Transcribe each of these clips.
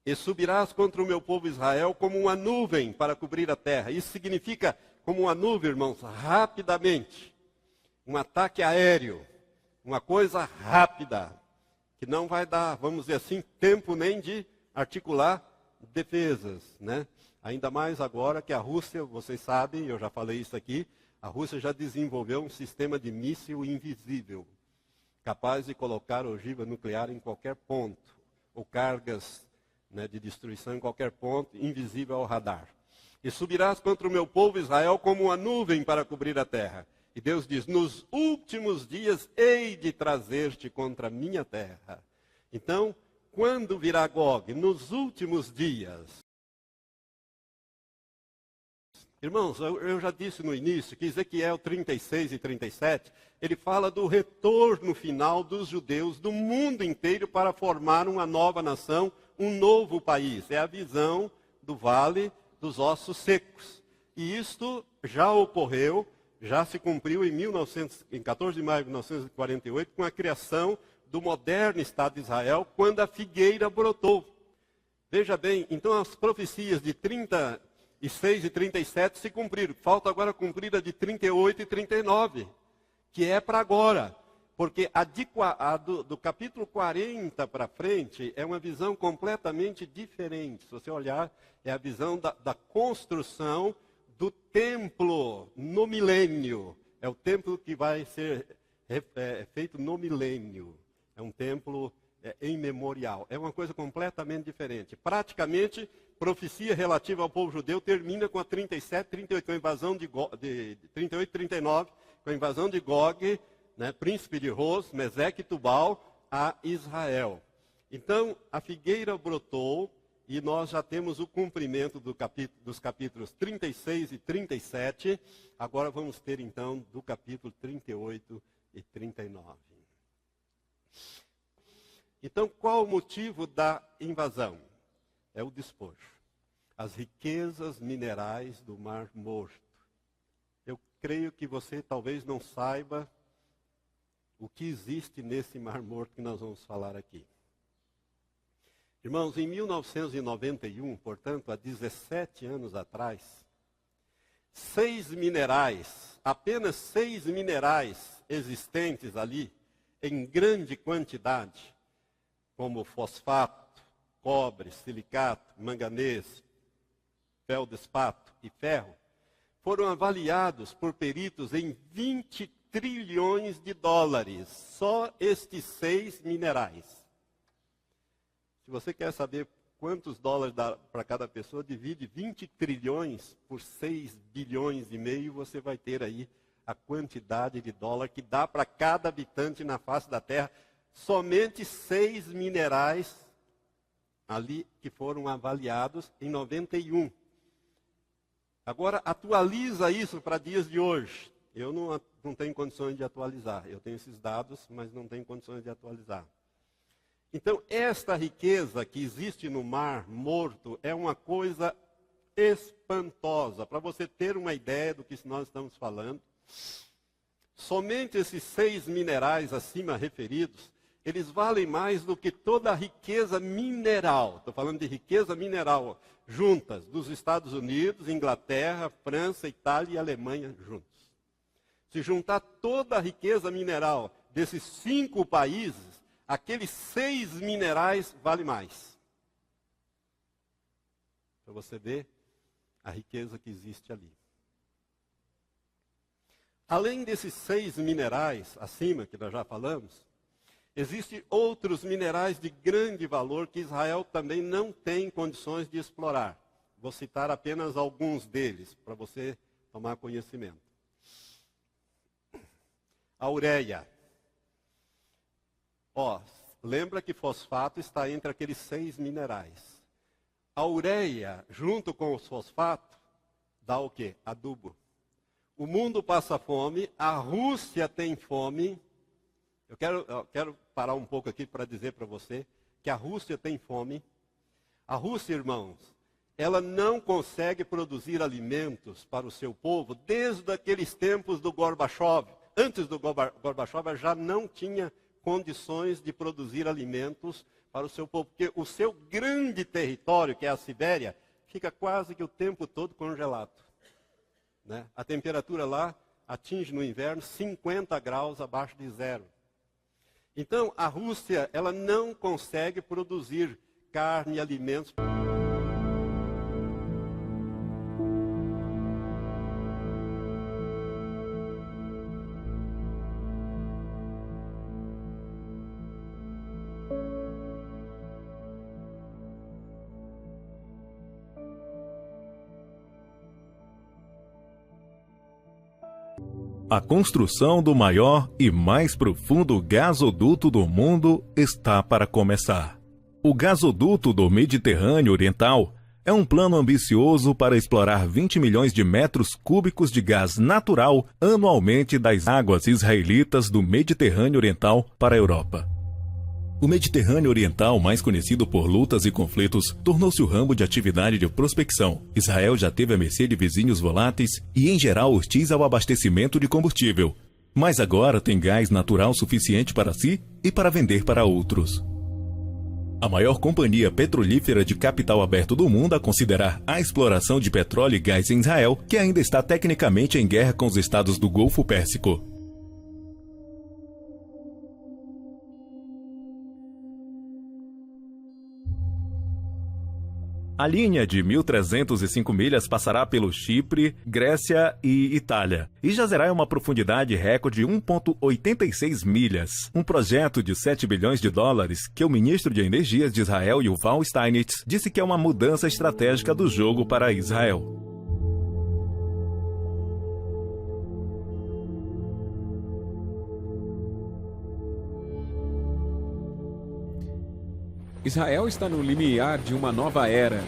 E subirás contra o meu povo Israel como uma nuvem para cobrir a terra. Isso significa, como uma nuvem, irmãos, rapidamente. Um ataque aéreo. Uma coisa rápida. Que não vai dar, vamos dizer assim, tempo nem de articular defesas, né? Ainda mais agora que a Rússia, vocês sabem, eu já falei isso aqui, a Rússia já desenvolveu um sistema de míssil invisível, capaz de colocar ogiva nuclear em qualquer ponto, ou cargas, né, de destruição em qualquer ponto, invisível ao radar. E subirás contra o meu povo Israel como uma nuvem para cobrir a terra. E Deus diz, nos últimos dias hei de trazer-te contra a minha terra. Então, quando virá Gog? Nos últimos dias. Irmãos, eu já disse no início que Ezequiel 36 e 37, ele fala do retorno final dos judeus do mundo inteiro para formar uma nova nação, um novo país. É a visão do vale dos ossos secos. E isto já ocorreu, já se cumpriu em 14 de maio de 1948, com a criação do moderno Estado de Israel, quando a figueira brotou. Veja bem, então as profecias de 36 e 37 se cumpriram. Falta agora cumprir a de 38 e 39, que é para agora. Porque do capítulo 40 para frente é uma visão completamente diferente. Se você olhar, é a visão da construção do templo no milênio. É o templo que vai ser feito no milênio. É um templo em memorial. É uma coisa completamente diferente. Praticamente, profecia relativa ao povo judeu termina com a 37, 38, com a invasão de 38, 39, com a invasão de Gog, né, príncipe de Ros, Meseque e Tubal, a Israel. Então, a figueira brotou e nós já temos o cumprimento dos capítulos 36 e 37. Agora vamos ter, então, do capítulo 38 e 39. Então, qual o motivo da invasão? É o despojo. As riquezas minerais do Mar Morto. Eu creio que você talvez não saiba o que existe nesse Mar Morto que nós vamos falar aqui. Irmãos, em 1991, portanto, há 17 anos atrás, apenas 6 minerais existentes ali, em grande quantidade, como fosfato, cobre, silicato, manganês, feldespato e ferro, foram avaliados por peritos em 20 trilhões de dólares, só estes 6 minerais. Se você quer saber quantos dólares dá para cada pessoa, divide 20 trilhões por 6 bilhões e meio, você vai ter aí a quantidade de dólar que dá para cada habitante na face da Terra. Somente 6 minerais ali que foram avaliados em 91. Agora, atualiza isso para dias de hoje. Eu não tenho condições de atualizar. Eu tenho esses dados, mas não tenho condições de atualizar. Então, esta riqueza que existe no Mar Morto é uma coisa espantosa. Para você ter uma ideia do que nós estamos falando, somente esses 6 minerais acima referidos, eles valem mais do que toda a riqueza mineral. Estou falando de riqueza mineral juntas, dos Estados Unidos, Inglaterra, França, Itália e Alemanha juntos. Se juntar toda a riqueza mineral desses 5 países, aqueles 6 minerais valem mais. Para você ver a riqueza que existe ali. Além desses 6 minerais acima, que nós já falamos, existem outros minerais de grande valor que Israel também não tem condições de explorar. Vou citar apenas alguns deles, para você tomar conhecimento. A ureia. Lembra que fosfato está entre aqueles 6 minerais. A ureia, junto com os fosfatos, dá o quê? Adubo. O mundo passa fome, a Rússia tem fome. Eu quero parar um pouco aqui para dizer para você que a Rússia tem fome. A Rússia, irmãos, ela não consegue produzir alimentos para o seu povo desde aqueles tempos do Gorbachev. Antes do Gorbachev, ela já não tinha condições de produzir alimentos para o seu povo, porque o seu grande território, que é a Sibéria, fica quase que o tempo todo congelado. Né? A temperatura lá atinge no inverno 50 graus abaixo de zero. Então, a Rússia, ela não consegue produzir carne e alimentos. A construção do maior e mais profundo gasoduto do mundo está para começar. O gasoduto do Mediterrâneo Oriental é um plano ambicioso para explorar 20 milhões de metros cúbicos de gás natural anualmente das águas israelitas do Mediterrâneo Oriental para a Europa. O Mediterrâneo Oriental, mais conhecido por lutas e conflitos, tornou-se o ramo de atividade de prospecção. Israel já teve a mercê de vizinhos voláteis e, em geral, hostis ao abastecimento de combustível. Mas agora tem gás natural suficiente para si e para vender para outros. A maior companhia petrolífera de capital aberto do mundo a considerar a exploração de petróleo e gás em Israel, que ainda está tecnicamente em guerra com os estados do Golfo Pérsico. A linha de 1.305 milhas passará pelo Chipre, Grécia e Itália, e jazerá em uma profundidade recorde de 1,86 milhas. Um projeto de 7 bilhões de dólares que o ministro de Energias de Israel, Yuval Steinitz, disse que é uma mudança estratégica do jogo para Israel. Israel está no limiar de uma nova era.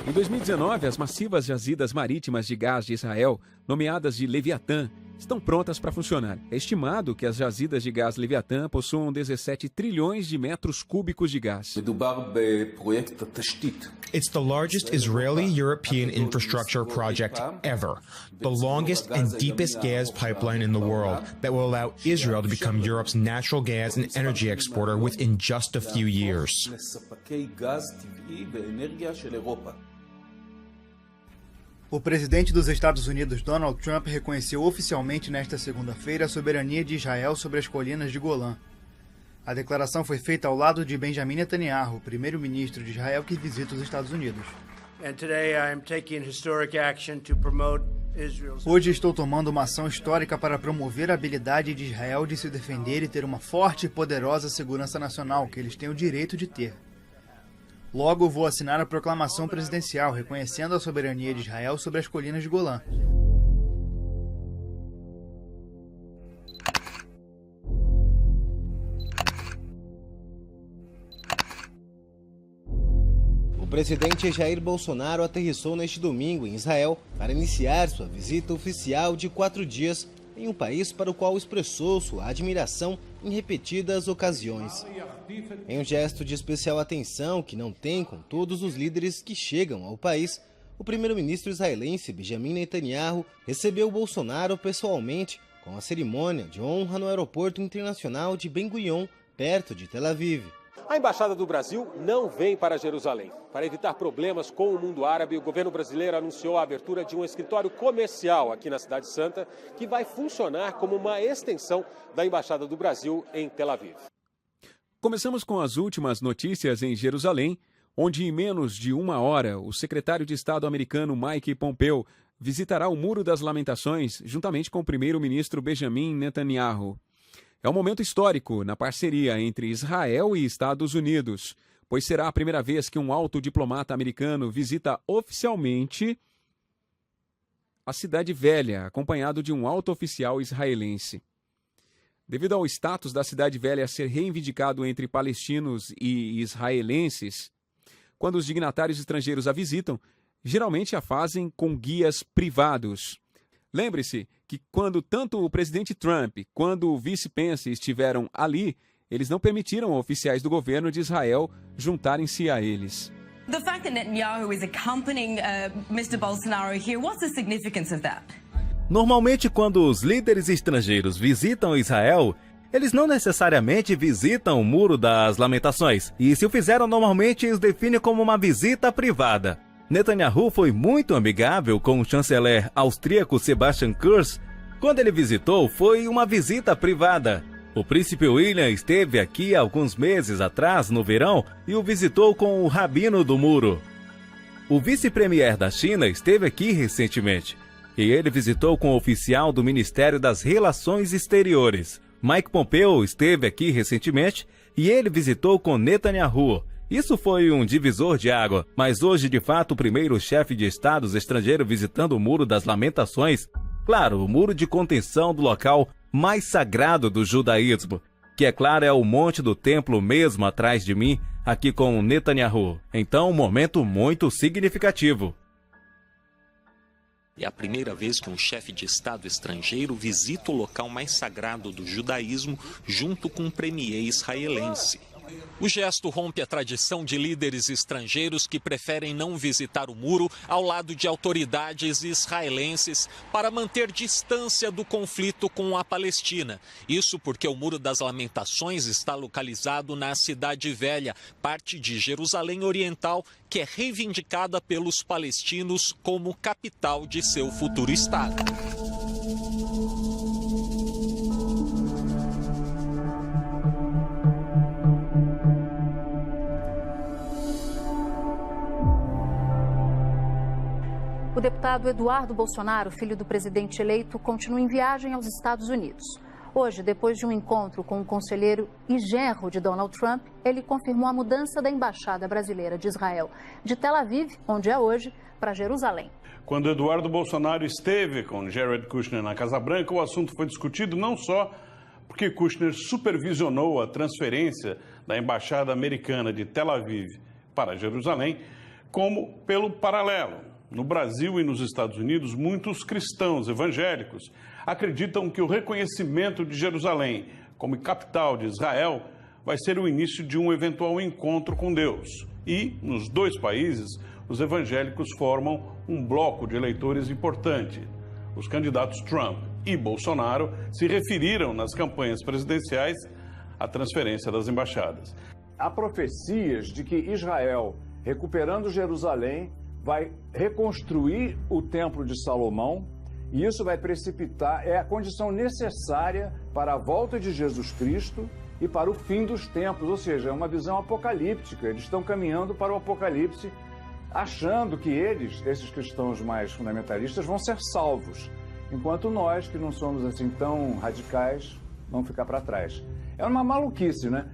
Em 2019, as massivas jazidas marítimas de gás de Israel, nomeadas de Leviatã, estão prontas para funcionar. É estimado que as jazidas de gás Leviatã possuam 17 trilhões de metros cúbicos de gás. It's the largest Israeli-European infrastructure project ever, the longest and deepest gas pipeline in the world that will allow Israel to become Europe's natural gas and energy exporter within just a few years. O presidente dos Estados Unidos, Donald Trump, reconheceu oficialmente nesta segunda-feira a soberania de Israel sobre as colinas de Golã. A declaração foi feita ao lado de Benjamin Netanyahu, primeiro-ministro de Israel que visita os Estados Unidos. Hoje estou tomando uma ação histórica para promover a habilidade de Israel de se defender e ter uma forte e poderosa segurança nacional que eles têm o direito de ter. Logo, vou assinar a proclamação presidencial reconhecendo a soberania de Israel sobre as colinas de Golã. O presidente Jair Bolsonaro aterrissou neste domingo em Israel para iniciar sua visita oficial de 4 dias em um país para o qual expressou sua admiração em repetidas ocasiões. Em um gesto de especial atenção que não tem com todos os líderes que chegam ao país, o primeiro-ministro israelense Benjamin Netanyahu recebeu Bolsonaro pessoalmente com a cerimônia de honra no aeroporto internacional de Ben Gurion, perto de Tel Aviv. A Embaixada do Brasil não vem para Jerusalém. Para evitar problemas com o mundo árabe, o governo brasileiro anunciou a abertura de um escritório comercial aqui na Cidade Santa, que vai funcionar como uma extensão da Embaixada do Brasil em Tel Aviv. Começamos com as últimas notícias em Jerusalém, onde em menos de uma hora o secretário de Estado americano Mike Pompeo visitará o Muro das Lamentações juntamente com o primeiro-ministro Benjamin Netanyahu. É um momento histórico na parceria entre Israel e Estados Unidos, pois será a primeira vez que um alto diplomata americano visita oficialmente a Cidade Velha, acompanhado de um alto oficial israelense. Devido ao status da Cidade Velha ser reivindicado entre palestinos e israelenses, quando os dignatários estrangeiros a visitam, geralmente a fazem com guias privados. Lembre-se que quando tanto o presidente Trump quanto o vice Pence estiveram ali, eles não permitiram oficiais do governo de Israel juntarem-se a eles. The fact that Netanyahu is accompanying Mr. Bolsonaro here, what's the significance of that? Normalmente, quando os líderes estrangeiros visitam Israel, eles não necessariamente visitam o Muro das Lamentações, e se o fizeram normalmente, os define como uma visita privada. Netanyahu foi muito amigável com o chanceler austríaco Sebastian Kurz. Quando ele visitou, foi uma visita privada. O príncipe William esteve aqui alguns meses atrás, no verão, e o visitou com o rabino do muro. O vice-premier da China esteve aqui recentemente, e ele visitou com o oficial do Ministério das Relações Exteriores. Mike Pompeo esteve aqui recentemente, e ele visitou com Netanyahu. Isso foi um divisor de água, mas hoje, de fato, o primeiro chefe de Estado estrangeiro visitando o Muro das Lamentações, claro, o muro de contenção do local mais sagrado do judaísmo, que é claro é o monte do templo mesmo atrás de mim, aqui com Netanyahu. Então, um momento muito significativo. É a primeira vez que um chefe de Estado estrangeiro visita o local mais sagrado do judaísmo junto com um premier israelense. O gesto rompe a tradição de líderes estrangeiros que preferem não visitar o muro ao lado de autoridades israelenses para manter distância do conflito com a Palestina. Isso porque o Muro das Lamentações está localizado na Cidade Velha, parte de Jerusalém Oriental, que é reivindicada pelos palestinos como capital de seu futuro Estado. O deputado Eduardo Bolsonaro, filho do presidente eleito, continua em viagem aos Estados Unidos. Hoje, depois de um encontro com o conselheiro e genro de Donald Trump, ele confirmou a mudança da Embaixada Brasileira de Israel de Tel Aviv, onde é hoje, para Jerusalém. Quando Eduardo Bolsonaro esteve com Jared Kushner na Casa Branca, o assunto foi discutido não só porque Kushner supervisionou a transferência da Embaixada Americana de Tel Aviv para Jerusalém, como pelo paralelo. No Brasil e nos Estados Unidos, muitos cristãos evangélicos acreditam que o reconhecimento de Jerusalém como capital de Israel vai ser o início de um eventual encontro com Deus. E, nos dois países, os evangélicos formam um bloco de eleitores importante. Os candidatos Trump e Bolsonaro se referiram nas campanhas presidenciais à transferência das embaixadas. Há profecias de que Israel, recuperando Jerusalém, vai reconstruir o Templo de Salomão, e isso vai precipitar, é a condição necessária para a volta de Jesus Cristo e para o fim dos tempos, ou seja, é uma visão apocalíptica. Eles estão caminhando para o apocalipse, achando que eles, esses cristãos mais fundamentalistas, vão ser salvos, enquanto nós, que não somos assim tão radicais, vamos ficar para trás. É uma maluquice, né?